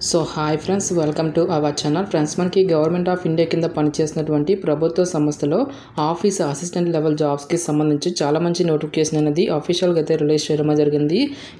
So hi friends, welcome to our channel. Friends, మనకి government of India కింద పనిచేస్తున్నటువంటి ప్రభుత్వ సంస్థలో ఆఫీస్ అసిస్టెంట్ లెవెల్ జాబ్స్కి సంబంధించి చాలా మంచి నోటిఫికేషన్ అనేది అఫీషియల్గా అయితే రిలీజ్ చేయడం జరిగింది.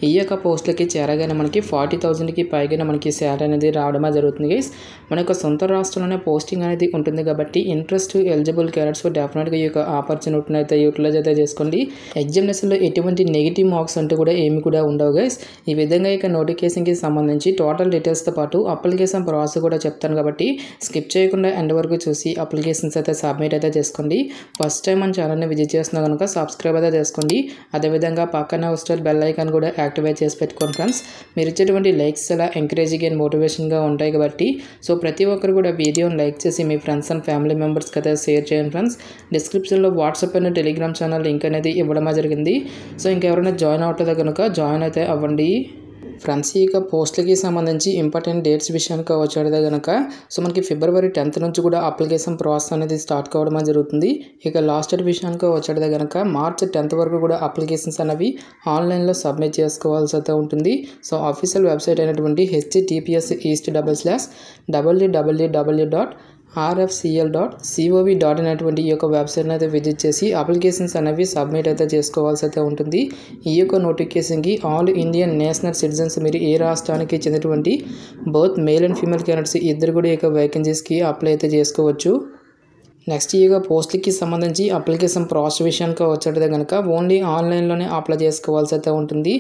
ఈ యొక్క పోస్టులకి చేరగానే మనకి 40,000కి పైగా మనకి శాలరీ అనేది రావడం జరుగుతుంది గైస్. మన యొక్క సొంత రాష్ట్రంలోనే పోస్టింగ్ అనేది ఉంటుంది కాబట్టి ఇంట్రెస్ట్ ఎలిజిబుల్ క్యారెట్స్ డెఫినెట్గా ఈ యొక్క ఆపర్చునిటీని అయితే యూటిలైజ్ అయితే చేసుకోండి. ఎగ్జామినేషన్లో ఎటువంటి నెగిటివ్ మార్క్స్ అంటూ కూడా ఏమి కూడా ఉండవు గైస్. ఈ విధంగా ఇక నోటిఫికేషన్కి సంబంధించి టోటల్ డీటెయిల్స్తో పాటు అప్లికేషన్ ప్రాసెస్ కూడా చెప్తాను కాబట్టి స్కిప్ చేయకుండా ఎండ్ వరకు చూసి అప్లికేషన్స్ అయితే సబ్మిట్ అయితే చేసుకోండి. ఫస్ట్ టైం మన ఛానల్ని విజిట్ చేస్తున్నా కనుక సబ్స్క్రైబ్ అయితే చేసుకోండి. అదేవిధంగా పక్కన వస్తే బెల్ ఐకాన్ కూడా యాక్టివేట్ చేసి పెట్టుకోండి ఫ్రెండ్స్. మీరు ఇచ్చేటువంటి లైక్స్ అలా ఎంకరేజింగ్ అండ్ మోటివేషన్గా ఉంటాయి కాబట్టి సో ప్రతి ఒక్కరు కూడా వీడియోని లైక్ చేసి మీ ఫ్రెండ్స్ అండ్ ఫ్యామిలీ మెంబర్స్కి అయితే షేర్ చేయండి ఫ్రెండ్స్. డిస్క్రిప్షన్లో WhatsApp and Telegram channel link అనేది ఇవ్వడం జరిగింది. సో ఇంకెవరైనా జాయిన్ అవుతుందో కనుక జాయిన్ అయితే అవ్వండి ఫ్రెండ్స్. ఇక పోస్టులకి సంబంధించి ఇంపార్టెంట్ డేట్స్ విషయానికి వచ్చేదే కనుక సో మనకి ఫిబ్రవరి 10th నుంచి కూడా అప్లికేషన్ ప్రాసెస్ అనేది స్టార్ట్ కావడం జరుగుతుంది. ఇక లాస్ట్ డేట్ విషయానికి వచ్చేదే కనుక మార్చ్ 10th వరకు కూడా అప్లికేషన్స్ అనేవి ఆన్లైన్లో సబ్మిట్ చేసుకోవాల్సి అయితే ఉంటుంది. సో అఫీషియల్ వెబ్సైట్ అయినటువంటి https://www.rfcl.cov.in అనేటువంటి ఈ యొక్క వెబ్సైట్ని అయితే విజిట్ చేసి అప్లికేషన్స్ అనేవి సబ్మిట్ అయితే చేసుకోవాల్సి అయితే ఉంటుంది. ఈ యొక్క నోటిఫికేషన్కి ఆల్ ఇండియన్ నేషనల్ సిటిజన్స్, మీరు ఏ రాష్ట్రానికి చెందినటువంటి both male and female candidates ఇద్దరు కూడా ఈ యొక్క వేకెన్సీస్కి అప్లై అయితే చేసుకోవచ్చు. నెక్స్ట్ ఈ యొక్క పోస్ట్కి సంబంధించి అప్లికేషన్ ప్రాసెస్ విషయానికి వచ్చేది కనుక ఓన్లీ ఆన్లైన్లోనే అప్లై చేసుకోవాల్సి అయితే ఉంటుంది.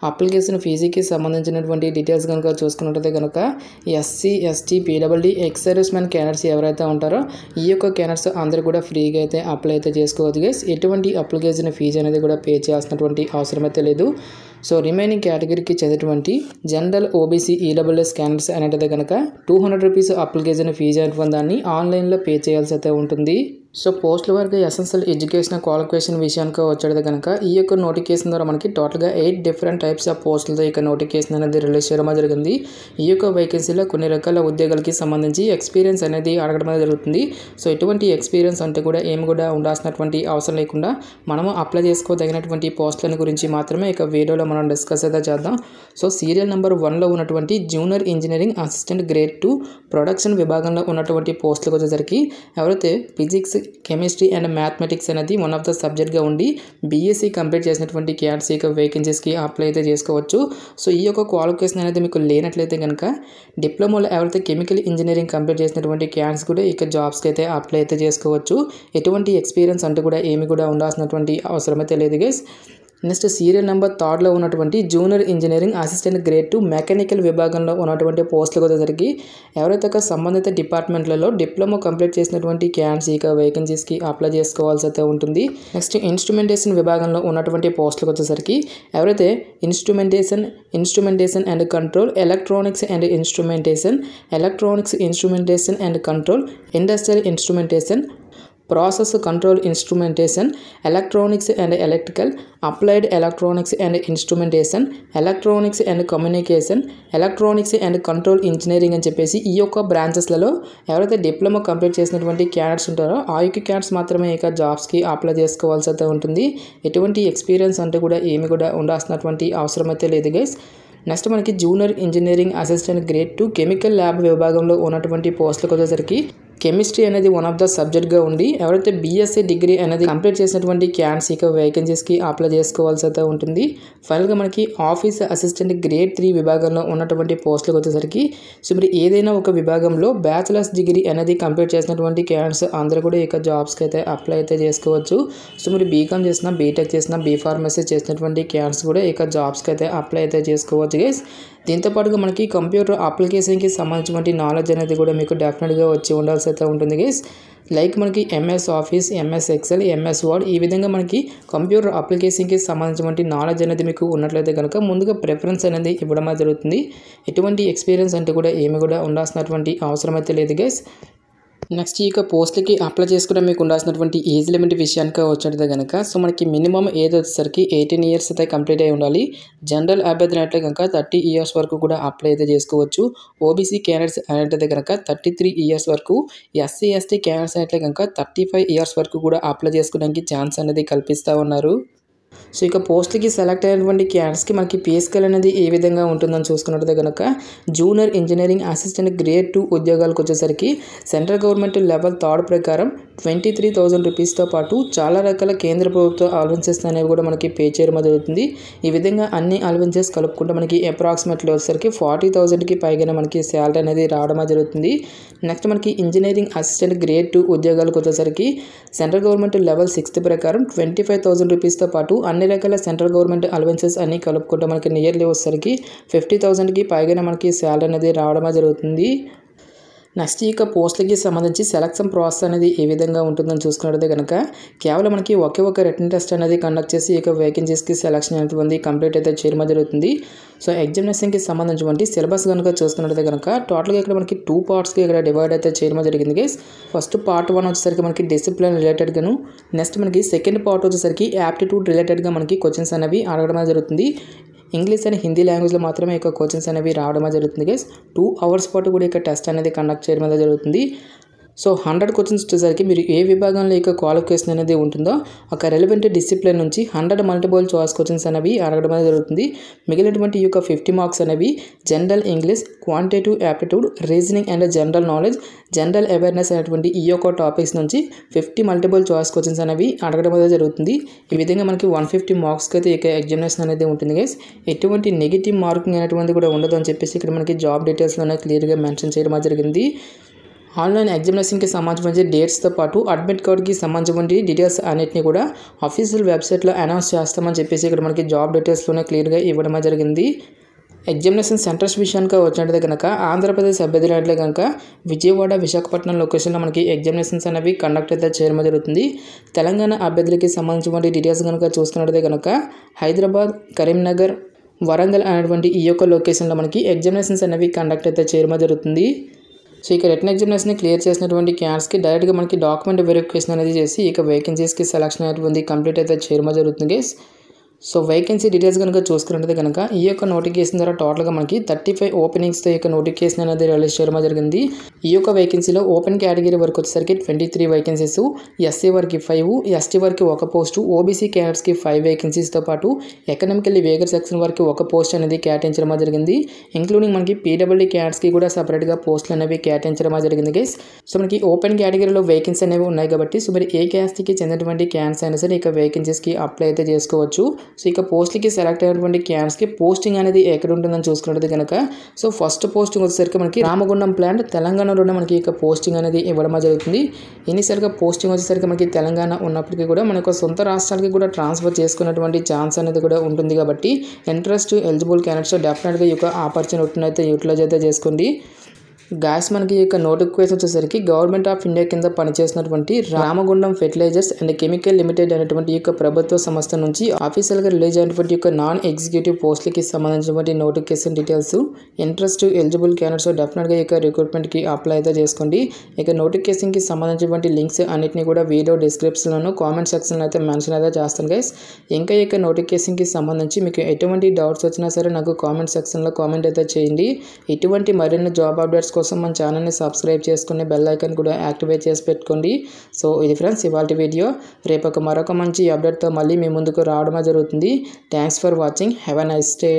అప్లికేషన్ ఫీజుకి సంబంధించినటువంటి డీటెయిల్స్ కనుక చూసుకున్నట్టయితే కనుక SC, ST, PWD, ex service man candidates ఎవరైతే ఉంటారో ఈ యొక్క క్యాండిడేట్స్ అందరూ కూడా ఫ్రీగా అయితే అప్లై అయితే చేసుకోవచ్చు గైస్. ఎటువంటి అప్లికేషన్ ఫీజు అనేది కూడా పే చేయాల్సినటువంటి అవసరం అయితే లేదు. సో రిమైనింగ్ కేటగిరీకి చెందినటువంటి జనరల్, ఓబీసీ, ఈడబ్ల్యూఎస్ క్యాండిడేట్స్ అనేది కనుక 200 రూపీస్ అప్లికేషన్ ఫీజు అనేటువంటి దాన్ని ఆన్లైన్లో పే చేయాల్సి అయితే ఉంటుంది. సో పోస్టుల వరకు ఎసెన్షియల్ ఎడ్యుకేషన్ క్వాలిఫికేషన్ విషయానికి వచ్చేది కనుక ఈ యొక్క నోటిఫికేషన్ ద్వారా మనకి టోటల్గా 8 డిఫరెంట్ టైప్స్ ఆఫ్ పోస్టులతో ఇక నోటిఫికేషన్ అనేది రిలీజ్ చేయడం జరిగింది. ఈ యొక్క వేకెన్సీలో కొన్ని రకాల ఉద్యోగాలకి సంబంధించి ఎక్స్పీరియన్స్ అనేది అడగడం జరుగుతుంది. సో ఎటువంటి ఎక్స్పీరియన్స్ అంటే కూడా ఏమి కూడా ఉండాల్సినటువంటి అవసరం లేకుండా మనము అప్లై చేసుకోదగినటువంటి పోస్టుల గురించి మాత్రమే ఇక వీడియోలో మనం డిస్కస్ అయితే చేద్దాం. సో సీరియల్ నెంబర్ 1లో ఉన్నటువంటి junior engineering assistant grade 2 production విభాగంలో ఉన్నటువంటి పోస్టులకు వచ్చేసరికి ఎవరైతే ఫిజిక్స్, కెమిస్ట్రీ అండ్ మ్యాథమెటిక్స్ అనేది వన్ ఆఫ్ ద సబ్జెక్ట్గా ఉండి బీఎస్సీ కంప్లీట్ చేసినటువంటి క్యాండిడేట్స్ ఇక వేకెన్సీస్కి అప్లై అయితే చేసుకోవచ్చు. సో ఈ యొక్క క్వాలిఫికేషన్ అనేది మీకు లేనట్లయితే కనుక డిప్లొమాలో ఎవరైతే కెమికల్ ఇంజనీరింగ్ కంప్లీట్ చేసినటువంటి క్యాండిడేట్స్ కూడా ఇక జాబ్స్కి అయితే అప్లై అయితే చేసుకోవచ్చు. ఎటువంటి ఎక్స్పీరియన్స్ అంటూ కూడా ఏమి కూడా ఉండాల్సినటువంటి అవసరం అయితే లేదు గైస్. నెక్స్ట్ సీరియల్ నెంబర్ 3లో ఉన్నటువంటి junior engineering assistant grade 2 mechanical విభాగంలో ఉన్నటువంటి పోస్టులకు వచ్చేసరికి ఎవరైతే సంబంధిత డిపార్ట్మెంట్లలో డిప్లొమా కంప్లీట్ చేసినటువంటి క్యాండిడేట్స్ ఇక వేకెన్సీస్కి అప్లై చేసుకోవాల్సి అయితే ఉంటుంది. నెక్స్ట్ ఇన్స్ట్రుమెంటేషన్ విభాగంలో ఉన్నటువంటి పోస్టులకు వచ్చేసరికి ఎవరైతే instrumentation and control, electronics instrumentation and control, industrial instrumentation, process control instrumentation, electronics and electrical, applied electronics and instrumentation, electronics and communication, electronics and control engineering అని చెప్పేసి ఈ యొక్క బ్రాంచెస్లలో ఎవరైతే డిప్లొమా కంప్లీట్ చేసినటువంటి క్యాండిడేట్స్ ఉంటారో ఆ యొక్క క్యాండిడేట్స్ మాత్రమే ఇక జాబ్స్కి అప్లై చేసుకోవాల్సి అయితే ఉంటుంది. ఎటువంటి ఎక్స్పీరియన్స్ అంటే కూడా ఏమి కూడా ఉండాల్సినటువంటి అవసరం అయితే లేదు గైస్. నెక్స్ట్ మనకి junior engineering assistant grade 2 chemical lab విభాగంలో ఉన్నటువంటి పోస్టులకు వచ్చేసరికి కెమిస్ట్రీ అనేది వన్ ఆఫ్ ద సబ్జెక్ట్గా ఉండి ఎవరైతే బీఎస్సీ డిగ్రీ అనేది కంప్లీట్ చేసినటువంటి క్యాండిడేట్స్ ఇక వేకెన్సీస్కి అప్లై చేసుకోవాల్సి అయితే ఉంటుంది. ఫైనల్గా మనకి ఆఫీస్ అసిస్టెంట్ గ్రేడ్ 3 విభాగంలో ఉన్నటువంటి పోస్టులకు వచ్చేసరికి సో మరి ఏదైనా ఒక విభాగంలో బ్యాచిలర్స్ డిగ్రీ అనేది కంప్లీట్ చేసినటువంటి క్యాండిడేట్స్ అందరూ కూడా ఇక జాబ్స్కి అయితే అప్లై అయితే చేసుకోవచ్చు. సో మరి బీకామ్ చేసిన, బీటెక్ చేసిన, బీఫార్మసీ చేసినటువంటి క్యాండిడేట్స్ కూడా ఇక జాబ్స్కి అయితే అప్లై అయితే చేసుకోవచ్చు గైస్. దీంతోపాటుగా మనకి కంప్యూటర్ అప్లికేషన్కి సంబంధించినటువంటి నాలెడ్జ్ అనేది కూడా మీకు డెఫినెట్గా వచ్చి ఉండాల్సి అయితే ఉంటుంది గైస్. లైక్ మనకి MS office, MS Excel, MS word ఈ విధంగా మనకి కంప్యూటర్ అప్లికేషన్కి సంబంధించినటువంటి నాలెడ్జ్ అనేది మీకు ఉన్నట్లయితే కనుక ముందుగా ప్రిఫరెన్స్ అనేది ఇవ్వడం జరుగుతుంది. ఎటువంటి ఎక్స్పీరియన్స్ అంటే కూడా ఏమి కూడా ఉండాల్సినటువంటి అవసరం అయితే లేదు గైస్. నెక్స్ట్ ఈ యొక్క పోస్ట్లకి అప్లై చేసుకునే మీకు ఉండాల్సినటువంటి ఏజ్ లిమిట్ విషయానికి వచ్చేది కనుక సో మనకి మినిమం ఏజ్ వచ్చేసరికి 18 ఇయర్స్ అయితే కంప్లీట్ అయి ఉండాలి. జనరల్ అభ్యర్థులు అయితే కనుక 30 ఇయర్స్ వరకు కూడా అప్లై అయితే చేసుకోవచ్చు. ఓబీసీ క్యాండిడేట్స్ అయితే కనుక 33 ఇయర్స్ వరకు, ఎస్సీ, ఎస్టీ క్యాండిడేట్స్ అయితే కనుక 35 ఇయర్స్ వరకు కూడా అప్లై చేసుకోవడానికి ఛాన్స్ అనేది కల్పిస్తూ ఉన్నారు. సో ఇక పోస్ట్కి సెలెక్ట్ అయినటువంటి క్యాండిడేట్స్కి మనకి పే స్కేల్ అనేది ఏ విధంగా ఉంటుందని చూసుకున్నట్లయితే కనుక జూనియర్ ఇంజనీరింగ్ అసిస్టెంట్ గ్రేడ్ 2 ఉద్యోగాలకు వచ్చేసరికి సెంట్రల్ గవర్నమెంట్ లెవెల్ 3 ప్రకారం 23,000 రూపీస్తో పాటు చాలా రకాల కేంద్ర ప్రభుత్వ అలవెన్సెస్ అనేవి కూడా మనకి పే చేయడం జరుగుతుంది. ఈ విధంగా అన్ని అలవెన్సెస్ కలుపుకుంటే మనకి అప్రాక్సిమేట్లీ వచ్చేసరికి 40,000కి పైగానే మనకి శాలరీ అనేది రావడం జరుగుతుంది. నెక్స్ట్ మనకి ఇంజనీరింగ్ అసిస్టెంట్ గ్రేడ్ 2 ఉద్యోగాలకు వచ్చేసరికి సెంట్రల్ గవర్నమెంట్ లెవెల్ 6 ప్రకారం 25,000 రూపీస్తో పాటు అన్ని రకాల సెంట్రల్ గవర్నమెంట్ అలవెన్సెస్ అన్ని కలుపుకుంటే మనకి నియర్లీ వచ్చేసరికి 50,000కి పైగానే మనకి శాలరీ అనేది రావడం జరుగుతుంది. నెక్స్ట్ ఇక పోస్టులకి సంబంధించి సెలక్షన్ ప్రాసెస్ అనేది ఏ విధంగా ఉంటుందని చూసుకున్నట్లయితే కనుక కేవలం మనకి ఒకే ఒక రిటన్ టెస్ట్ అనేది కండక్ట్ చేసి ఇక వేకెన్సీస్కి సెలక్షన్ అనేది కంప్లీట్ అయితే చేయడం జరుగుతుంది. సో ఎగ్జామినేషన్కి సంబంధించినటువంటి సిలబస్ కనుక చూసుకున్నట్లయితే కనుక టోటల్గా ఇక్కడ మనకి 2 పార్ట్స్కి ఇక్కడ డివైడ్ అయితే చేయడం జరిగింది గైస్. ఫస్ట్ పార్ట్ 1 వచ్చేసరికి మనకి డిసిప్లిన్ రిలేటెడ్గాను, నెక్స్ట్ మనకి సెకండ్ పార్ట్ వచ్చేసరికి యాప్టిట్యూడ్ రిలేటెడ్గా మనకి క్వశ్చన్స్ అనేవి అడగడం జరుగుతుంది. ఇంగ్లీష్ అండ్ హిందీ లాంగ్వేజ్లో మాత్రమే ఇక క్వశ్చన్స్ అనేవి రావడం జరుగుతుంది గైస్. 2 అవర్స్ పాటు కూడా ఇక టెస్ట్ అనేది కండక్ట్ చేయడం జరుగుతుంది. సో 100 క్వశ్చన్స్ వచ్చేసరికి మీరు ఏ విభాగంలో ఇక క్వాలిఫికేషన్ అనేది ఉంటుందో ఒక రెలవెంట్ డిసిప్లిన్ నుంచి 100 మల్టిపుల్ చాయిస్ క్వశ్చన్స్ అనేవి అడగడం జరుగుతుంది. మిగిలినటువంటి ఈ యొక్క 50 మార్క్స్ అనేవి general English, quantitative aptitude, reasoning and general knowledge, general awareness అనేటువంటి ఈ యొక్క టాపిక్స్ నుంచి 50 మల్టిపుల్ చాయిస్ క్వశ్చన్స్ అనేవి అడగడం జరుగుతుంది. ఈ విధంగా మనకి 150 మార్క్స్కి అయితే ఇక ఎగ్జామినేషన్ అనేది ఉంటుంది గైస్. ఎటువంటి నెగిటివ్ మార్కింగ్ అనేటువంటిది కూడా ఉండదు అని చెప్పేసి ఇక్కడ మనకి జాబ్ డీటెయిల్స్లోనే క్లియర్గా మెన్షన్ చేయడం జరిగింది. ఆన్లైన్ ఎగ్జామినేషన్కి సంబంధించిన డేట్స్తో పాటు అడ్మిట్ కార్డ్కి సంబంధించిన డీటెయిల్స్ అన్నింటినీ కూడా అఫీషియల్ వెబ్సైట్లో అనౌన్స్ చేస్తామని చెప్పేసి ఇక్కడ మనకి జాబ్ డీటెయిల్స్లోనే క్లియర్గా ఇవ్వడం జరిగింది. ఎగ్జామినేషన్ సెంటర్స్ విషయానికి వచ్చినట్లయితే కనుక ఆంధ్రప్రదేశ్ అభ్యర్థులు కనుక విజయవాడ, విశాఖపట్నం లొకేషన్లో మనకి ఎగ్జామినేషన్స్ అనేవి కండక్ట్ అయితే చేయడం జరుగుతుంది. తెలంగాణ అభ్యర్థులకి సంబంధించిన డీటెయిల్స్ కనుక చూసుకున్నట్లయితే కనుక హైదరాబాద్, కరీంనగర్, వరంగల్ అనేటువంటి ఈ యొక్క లొకేషన్లో మనకి ఎగ్జామినేషన్స్ అనేవి కండక్ట్ అయితే చేయడం జరుగుతుంది. సో ఇక రిటన్ ఎగ్జామినేషన్ క్లియర్ చేసినటువంటి క్యాండిడేట్స్కి డైరెక్ట్గా మనకి డాక్యుమెంట్ వెరిఫికేషన్ అనేది చేసి ఇక వేకెన్సీస్కి సెలక్షన్ అనేటువంటి కంప్లీట్ అయితే చేయడం జరుగుతుంది గైస్. సో వేకెన్సీ డీటెయిల్స్ కనుక చూసుకున్నట్లయితే కనుక ఈ యొక్క నోటిఫికేషన్ ద్వారా టోటల్గా మనకి 35 ఓపెనింగ్స్తో ఈ యొక్క నోటిఫికేషన్ అనేది రిలీజ్ చేయడం జరిగింది. ఈ యొక్క వేకెన్సీలో ఓపెన్ కేటగిరీ వరకు వచ్చేసరికి 23 వేకెన్సీస్, ఎస్సీ వరకు 5, ఎస్టీ వరకు 1 పోస్టు, ఓబీసీ క్యాండిడేట్స్కి 5 వేకెన్సీస్తో పాటు ఎకనామికల్లీ వేగర్ సెక్షన్ వరకు 1 పోస్ట్ అనేది కేటాయించడం జరిగింది. ఇంక్లూడింగ్ మనకి పీడబ్ల్యూడీ క్యాండిడేట్స్కి కూడా సపరేట్గా పోస్టులు అనేవి కేటాయించడం జరిగింది గైస్. సో మనకి ఓపెన్ కేటగిరీలో వేకెన్సీ అనేవి ఉన్నాయి కాబట్టి సో మరి ఏ క్యాస్ట్కి చెందినటువంటి క్యాండిడేట్స్ అయినా సరే ఇక వేకెన్సీస్కి అప్లై అయితే చేసుకోవచ్చు. సో ఇక పోస్ట్కి సెలెక్ట్ అయినటువంటి క్యాండిడేట్స్కి పోస్టింగ్ అనేది ఎక్కడ ఉంటుందని చూసుకున్నట్లయితే కనుక సో ఫస్ట్ పోస్టింగ్ వచ్చేసరికి మనకి రామగుండం ప్లాంట్ తెలంగాణలోనే మనకి ఇక పోస్టింగ్ అనేది ఇవ్వడం జరుగుతుంది. ఇనిషియల్గా పోస్టింగ్ వచ్చేసరికి మనకి తెలంగాణ ఉన్నప్పటికీ కూడా మనకు సొంత రాష్ట్రాలకి కూడా ట్రాన్స్ఫర్ చేసుకున్నటువంటి ఛాన్స్ అనేది కూడా ఉంటుంది కాబట్టి ఇంట్రెస్ట్ ఎలిజిబుల్ క్యాండిడేట్స్ డెఫినెట్గా ఈ యొక్క ఆపర్చునిటీని అయితే యూటిలైజ్ అయితే చేసుకోండి. గాయస్ మనకి ఈ యొక్క నోటిఫికేషన్ వచ్చేసరికి గవర్నమెంట్ ఆఫ్ ఇండియా కింద పనిచేసినటువంటి Ramagundam fertilisers and chemical limited అనేటువంటి ఈ యొక్క ప్రభుత్వ సంస్థ నుంచి ఆఫీషియల్గా రిలీజ్ అయినటువంటి యొక్క నాన్ ఎగ్జిక్యూటివ్ పోస్టులకి సంబంధించినటువంటి notification details. Interest eligible candidates డెఫినెట్గా ఈ యొక్క రిక్రూట్మెంట్కి అప్లై అయితే చేసుకోండి. ఇక నోటిఫికేషన్కి సంబంధించినటువంటి లింక్స్ అన్నింటినీ కూడా వీడియో డిస్క్రిప్షన్లోను కామెంట్ సెక్షన్లో అయితే మెన్షన్ అయితే చేస్తాను గైస్. ఇంకా ఈ యొక్క నోటిఫికేషన్కి సంబంధించి మీకు ఎటువంటి డౌట్స్ వచ్చినా సరే నాకు కామెంట్ సెక్షన్లో కామెంట్ అయితే చేయండి. ఇటువంటి మరిన్ని జాబ్ అప్డేట్స్ కోసం మన ఛానల్ని సబ్స్క్రైబ్ చేసుకుని బెల్ ఐకాన్ కూడా యాక్టివేట్ చేసి పెట్టుకోండి. సో ఇది ఫ్రెండ్స్ ఇవాల్టి వీడియో. రేపు మరొక మంచి అప్డేట్తో మళ్ళీ మీ ముందుకు రావడం జరుగుతుంది. Thanks for watching. Have a nice day.